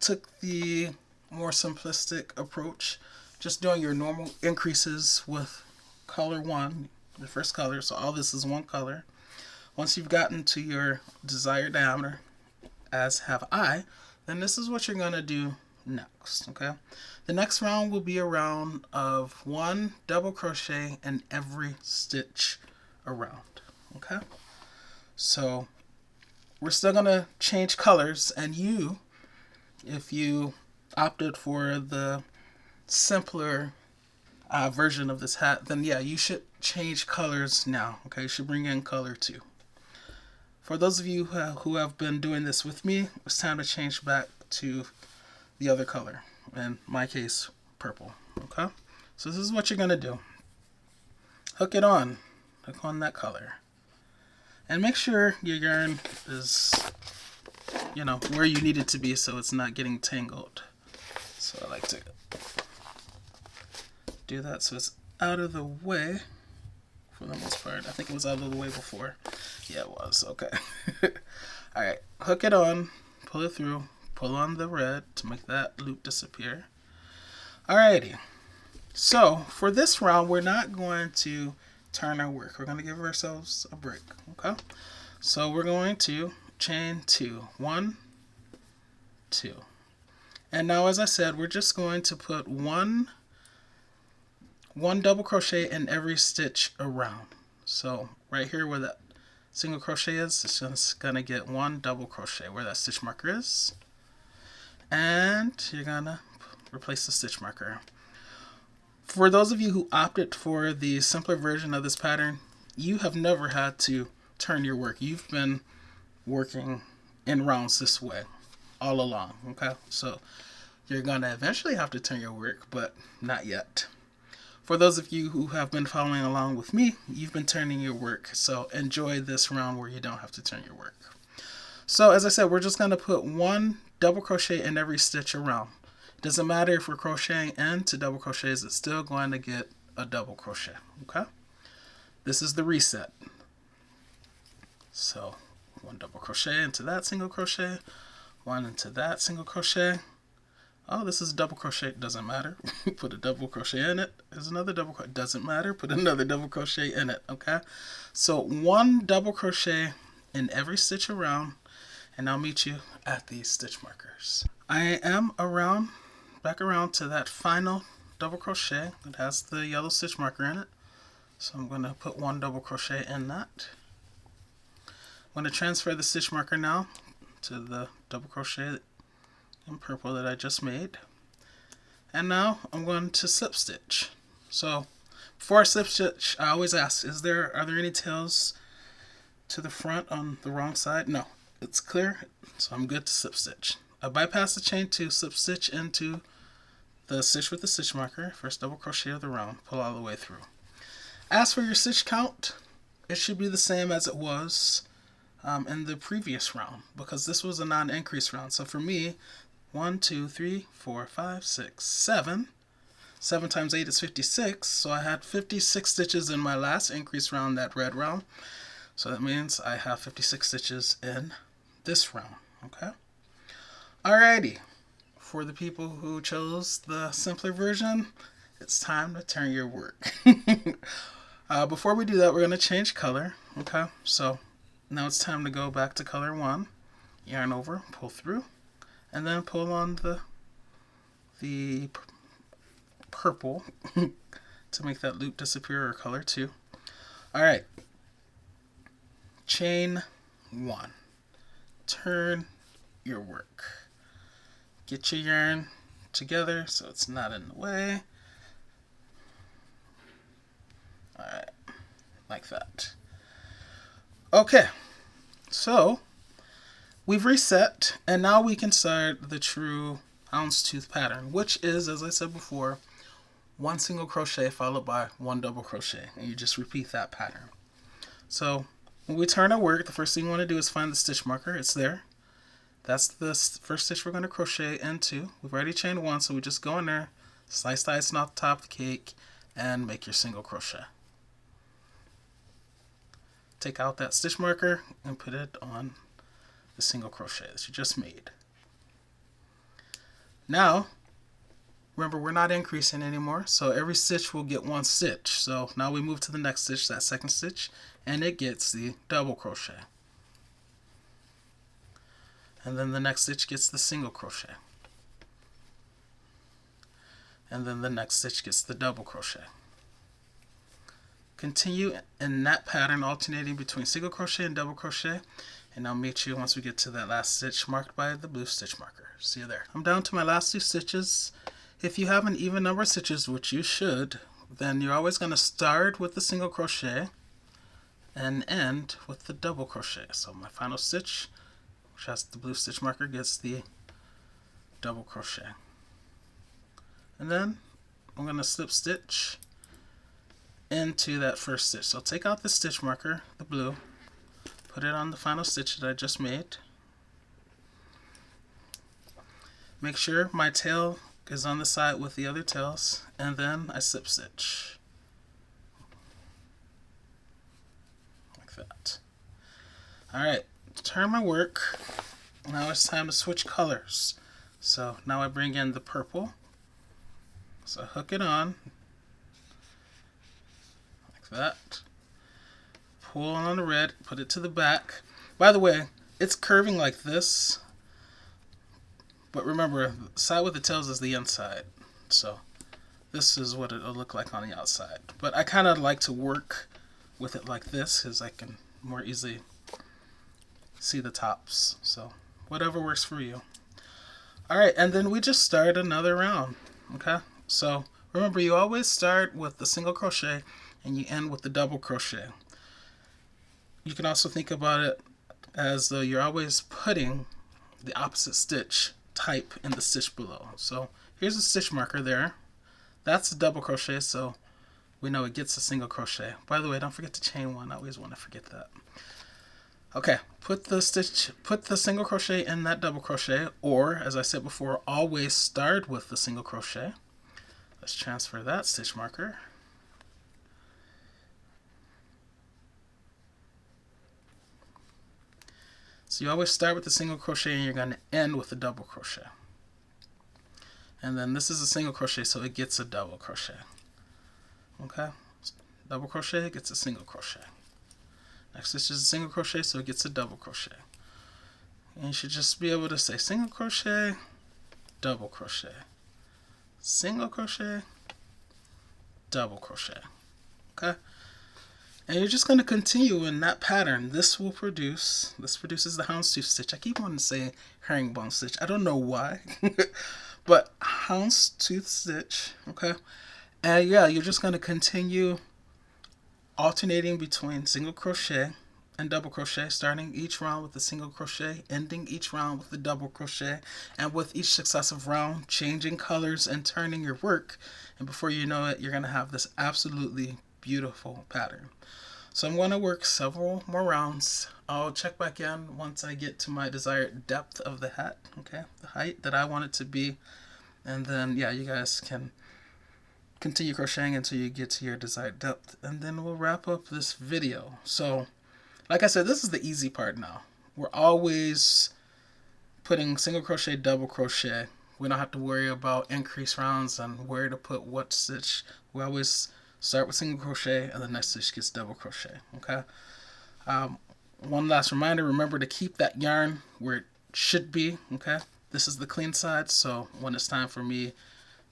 took the more simplistic approach, just doing your normal increases with color 1, the first color, so all this is one color. Once you've gotten to your desired diameter, as have I, then this is what you're going to do next. Okay, the next round will be a round of 1 double crochet in every stitch around. Okay, so we're still going to change colors, and if you opted for the simpler version of this hat, then yeah, you should change colors now. Okay, you should bring in color 2. For those of you who have been doing this with me, it's time to change back to the other color. In my case, purple. Okay, so this is what you're going to do. Hook it on. Hook on that color. And make sure your yarn is, where you need it to be so it's not getting tangled. So I like to do that so it's out of the way for the most part. I think it was out of the way before. Yeah, it was. Okay. Alright, hook it on, pull it through, pull on the red to make that loop disappear. Alrighty. So for this round, we're not going to turn our work. We're going to give ourselves a break. Okay, so we're going to chain 2, 1, 2, and now, as I said, we're just going to put one double crochet in every stitch around. So right here where that single crochet is, it's just going to get 1 double crochet where that stitch marker is, and you're going to replace the stitch marker. For those of you who opted for the simpler version of this pattern, you have never had to turn your work. You've been working in rounds this way all along. Okay, so you're going to eventually have to turn your work, but not yet. For those of you who have been following along with me, you've been turning your work, so enjoy this round where you don't have to turn your work. So as I said, we're just going to put 1 double crochet in every stitch around. Doesn't matter if we're crocheting into double crochets, it's still going to get a double crochet. Okay, this is the reset. So 1 double crochet into that single crochet, 1 into that single crochet. Oh, this is double crochet, doesn't matter. Put a double crochet in it. There's another double crochet, doesn't matter. Put another double crochet in it. Okay, so 1 double crochet in every stitch around, and I'll meet you at these stitch markers. I am back around to that final double crochet that has the yellow stitch marker in it. So I'm going to put 1 double crochet in that. I'm going to transfer the stitch marker now to the double crochet in purple that I just made. And now I'm going to slip stitch. So Before I slip stitch, I always ask, are there any tails to the front on the wrong side? No, it's clear, so I'm good to slip stitch. I bypass the chain to slip stitch into the stitch with the stitch marker. First double crochet of the round, pull all the way through. As for your stitch count, it should be the same as it was in the previous round, because this was a non-increase round. So for me, 1, 2, 3, 4, 5, 6, 7. 7 times 8 is 56, so I had 56 stitches in my last increase round, that red round. So that means I have 56 stitches in this round, okay? Alrighty, for the people who chose the simpler version, it's time to turn your work. Before we do that, we're going to change color, okay? So now it's time to go back to color 1, yarn over, pull through, and then pull on the purple to make that loop disappear, or color 2. Alright, chain 1, turn your work. Get your yarn together so it's not in the way. Alright, like that. Okay, so we've reset, and now we can start the true houndstooth pattern, which is, as I said before, 1 single crochet followed by 1 double crochet, and you just repeat that pattern. So when we turn our work, the first thing you want to do is find the stitch marker. It's there. That's the first stitch we're going to crochet into. We've already chained 1, so we just go in there, slice the icing off the top of the cake, and make your single crochet. Take out that stitch marker and put it on the single crochet that you just made. Now, remember, we're not increasing anymore, so every stitch will get 1 stitch. So now we move to the next stitch, that second stitch, and it gets the double crochet. And then the next stitch gets the single crochet. And then the next stitch gets the double crochet. Continue in that pattern, alternating between single crochet and double crochet, and I'll meet you once we get to that last stitch marked by the blue stitch marker. See you there. I'm down to my last 2 stitches. If you have an even number of stitches, which you should, then you're always going to start with the single crochet and end with the double crochet. So my final stitch, which has the blue stitch marker, gets the double crochet. And then I'm going to slip stitch into that first stitch. So take out the stitch marker, the blue, put it on the final stitch that I just made. Make sure my tail is on the side with the other tails, and then I slip stitch. Like that. Alright, turn my work. Now it's time to switch colors. So now I bring in the purple. So hook it on. Like that. Pull on the red, put it to the back. By the way, it's curving like this. But remember, the side with the tails is the inside. So this is what it'll look like on the outside. But I kind of like to work with it like this because I can more easily see the tops. So whatever works for you. Alright, and then we just start another round. Okay? So remember, you always start with the single crochet and you end with the double crochet. You can also think about it as though you're always putting the opposite stitch type in the stitch below. So here's a stitch marker there. That's a double crochet, so we know it gets a single crochet. By the way, don't forget to chain 1. I always want to forget that. Okay, put the single crochet in that double crochet, or as I said before, always start with the single crochet. Let's transfer that stitch marker. So you always start with the single crochet and you're going to end with a double crochet. And then this is a single crochet, so it gets a double crochet. Okay? Double crochet gets a single crochet. Next stitch is a single crochet, so it gets a double crochet. And you should just be able to say single crochet, double crochet, single crochet, double crochet. Okay? And you're just going to continue in that pattern. This produces the houndstooth stitch. I keep wanting to say herringbone stitch. I don't know why. But houndstooth stitch, okay? And yeah, you're just going to continue alternating between single crochet and double crochet, starting each round with a single crochet, ending each round with a double crochet, and with each successive round changing colors and turning your work, and before you know it, you're going to have this absolutely beautiful pattern. So I'm going to work several more rounds. I'll check back in once I get to my desired depth of the hat, okay, the height that I want it to be, and then yeah, you guys can continue crocheting until you get to your desired depth, and then we'll wrap up this video. So like I said, this is the easy part now. We're always putting single crochet, double crochet. We don't have to worry about increased rounds and where to put what stitch. We always start with single crochet and the next stitch gets double crochet, okay? One last reminder, remember to keep that yarn where it should be, okay? This is the clean side, so when it's time for me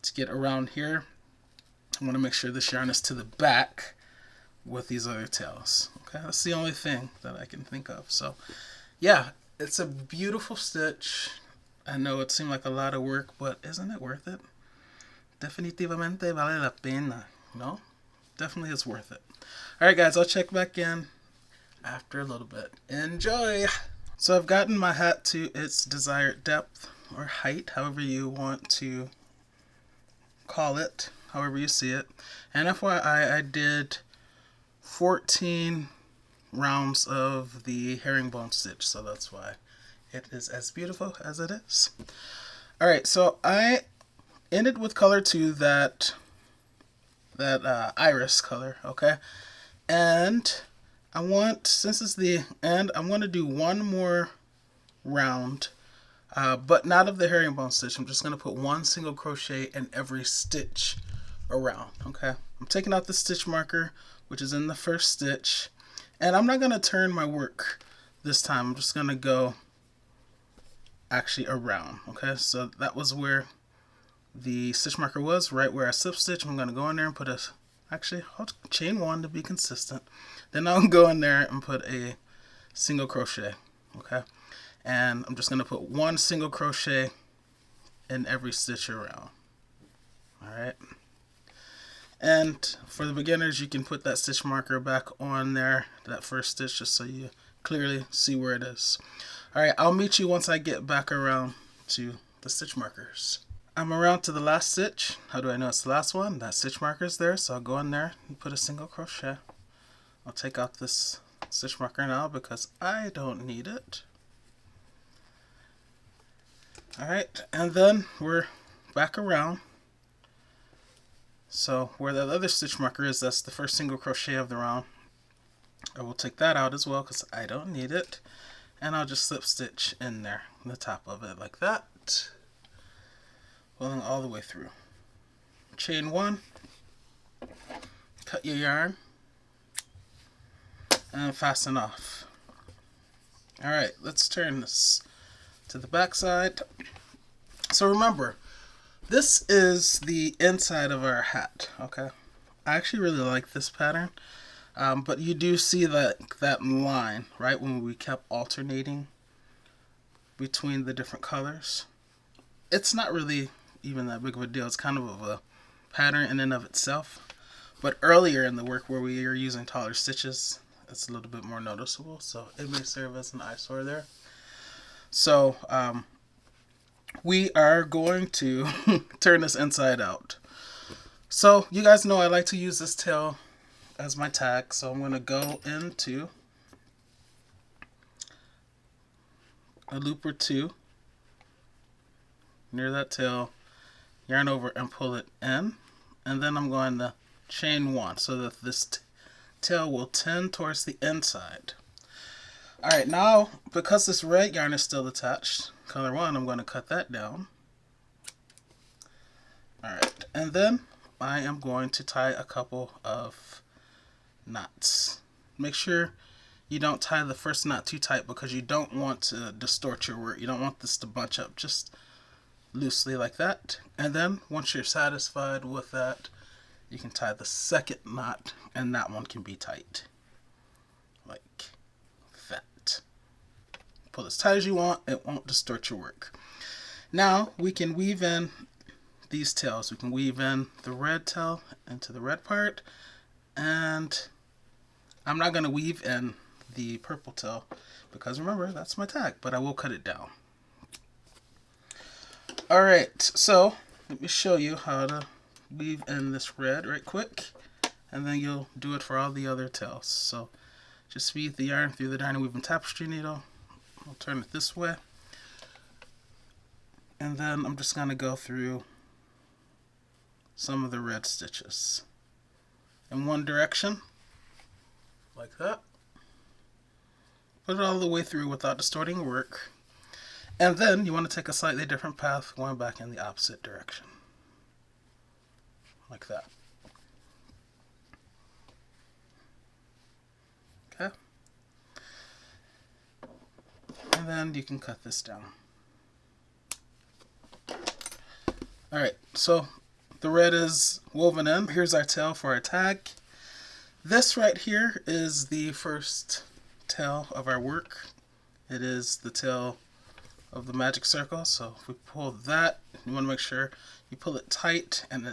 to get around here, I want to make sure this yarn is to the back with these other tails. Okay, that's the only thing that I can think of. So yeah, it's a beautiful stitch. I know it seemed like a lot of work, but isn't it worth it? Definitivamente vale la pena. No? Definitely it's worth it. Alright guys, I'll check back in after a little bit. Enjoy! So I've gotten my hat to its desired depth or height, however you want to call it, however you see it. And FYI, I did 14 rounds of the herringbone stitch, so that's why it is as beautiful as it is. Alright, so I ended with color 2, that iris color, okay? And I want, since it's the end, I'm going to do one more round, but not of the herringbone stitch. I'm just going to put one single crochet in every stitch around, okay? I'm taking out the stitch marker, which is in the first stitch, and I'm not going to turn my work this time. I'm just going to go actually around, okay? So that was where the stitch marker was, right where I slip stitch. I'm going to go in there and put I'll chain 1 to be consistent. Then I'll go in there and put a single crochet, okay? And I'm just going to put one single crochet in every stitch around, alright? And for the beginners, you can put that stitch marker back on there, that first stitch, just so you clearly see where it is. Alright, I'll meet you once I get back around to the stitch markers. I'm around to the last stitch. How do I know it's the last one? That stitch marker is there, so I'll go in there and put a single crochet. I'll take out this stitch marker now because I don't need it. Alright, and then we're back around. So where that other stitch marker is, that's the first single crochet of the round. I will take that out as well because I don't need it. And I'll just slip stitch in there, on the top of it like that. Pulling all the way through. Chain 1. Cut your yarn. And fasten off. Alright, let's turn this to the back side. So remember, this is the inside of our hat, okay? I actually really like this pattern, but you do see that line, right, when we kept alternating between the different colors. It's not really even that big of a deal. It's kind of a pattern in and of itself, but earlier in the work where we are using taller stitches, it's a little bit more noticeable, so it may serve as an eyesore there. So, we are going to turn this inside out. So you guys know I like to use this tail as my tag, so I'm going to go into a loop or two near that tail, yarn over and pull it in, and then I'm going to chain 1 so that this tail will tend towards the inside. Alright, now because this red yarn is still attached, color 1, I'm going to cut that down. Alright, and then I am going to tie a couple of knots. Make sure you don't tie the first knot too tight because you don't want to distort your work. You don't want this to bunch up, just loosely like that. And then once you're satisfied with that, you can tie the second knot, and that one can be tight. Like that. Pull as tight as you want, it won't distort your work. Now we can weave in these tails. We can weave in the red tail into the red part, and I'm not going to weave in the purple tail because remember, that's my tag, but I will cut it down. Alright, so let me show you how to weave in this red right quick, and then you'll do it for all the other tails. So just feed the yarn through the darning weaving tapestry needle. I'll turn it this way, and then I'm just going to go through some of the red stitches in one direction, like that. Put it all the way through without distorting work. And then you want to take a slightly different path going back in the opposite direction. Like that. Okay. And then you can cut this down. Alright, so the red is woven in. Here's our tail for our tag. This right here is the first tail of our work. It is the tail of the magic circle. So if we pull that, you want to make sure you pull it tight and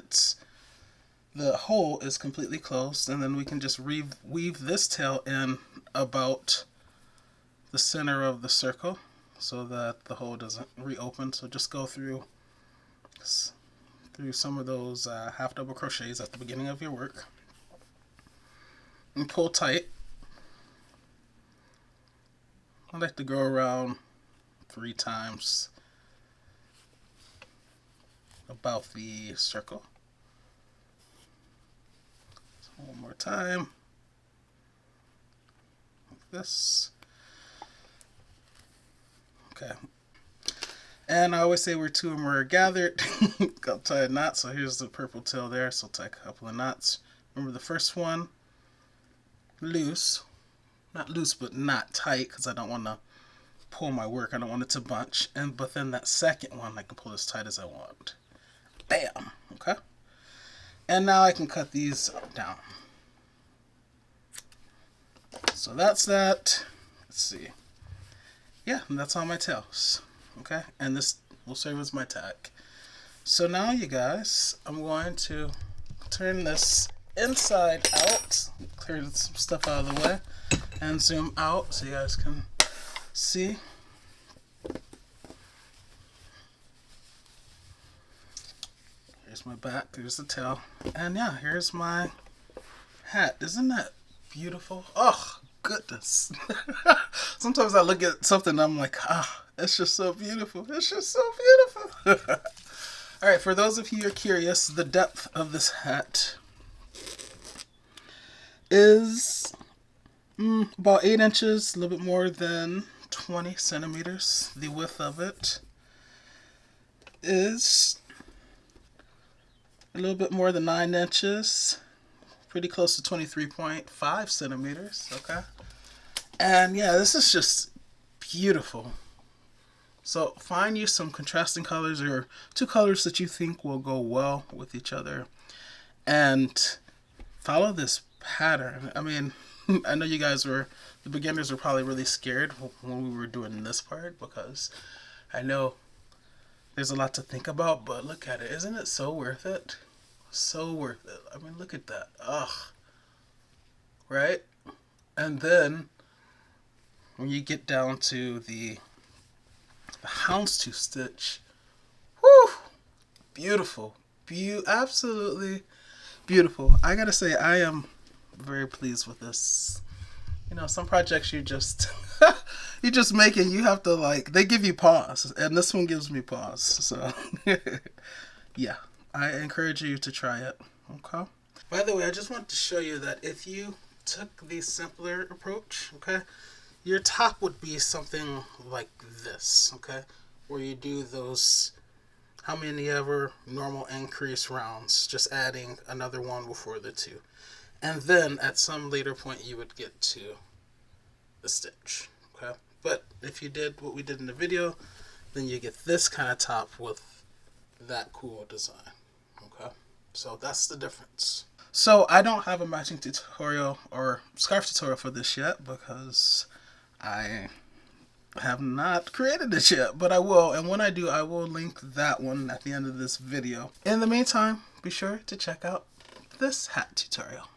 the hole is completely closed, and then we can just weave this tail in about the center of the circle so that the hole doesn't reopen. So just go through some of those half double crochets at the beginning of your work and pull tight. I like to go around 3 times about the circle. So one more time, like this. Okay. And I always say where 2 or more are gathered. I'll tie a knot. So here's the purple tail there. So tie a couple of knots. Remember the first one, loose. Not loose, but not tight, because I don't want to pull my work. I don't want it to bunch. But then that second one, I can pull as tight as I want. Bam! Okay? And now I can cut these down. So that's that. Let's see. Yeah, and that's all my tails. Okay? And this will serve as my tag. So now, you guys, I'm going to turn this inside out. Clear some stuff out of the way. And zoom out so you guys can see. Here's my back, there's the tail, and yeah, here's my hat. Isn't that beautiful? Oh, goodness. Sometimes I look at something and I'm like, it's just so beautiful. It's just so beautiful. Alright, for those of you who are curious, the depth of this hat is about 8 inches, a little bit more than 20 centimeters. The width of it is a little bit more than 9 inches, pretty close to 23.5 centimeters, okay? And yeah, this is just beautiful. So find you some contrasting colors or 2 colors that you think will go well with each other and follow this pattern. I mean, I know you guys the beginners were probably really scared when we were doing this part because I know there's a lot to think about, but look at it. Isn't it so worth it? So worth it. I mean, look at that. Ugh. Right? And then when you get down to the houndstooth stitch, whew, beautiful. Absolutely beautiful. I gotta say, I am very pleased with this. You know, some projects you just you just make it, you have to they give you pause, and this one gives me pause. So yeah, I encourage you to try it. Okay. By the way, I just want to show you that if you took the simpler approach, okay, your top would be something like this, okay, where you do those how many ever normal increase rounds, just adding another one before the 2. And then at some later point you would get to the stitch, okay? But if you did what we did in the video, then you get this kind of top with that cool design, okay? So that's the difference. So I don't have a matching tutorial or scarf tutorial for this yet because I I have not created it yet, but I will. And when I do, I will link that one at the end of this video. In the meantime, be sure to check out this hat tutorial.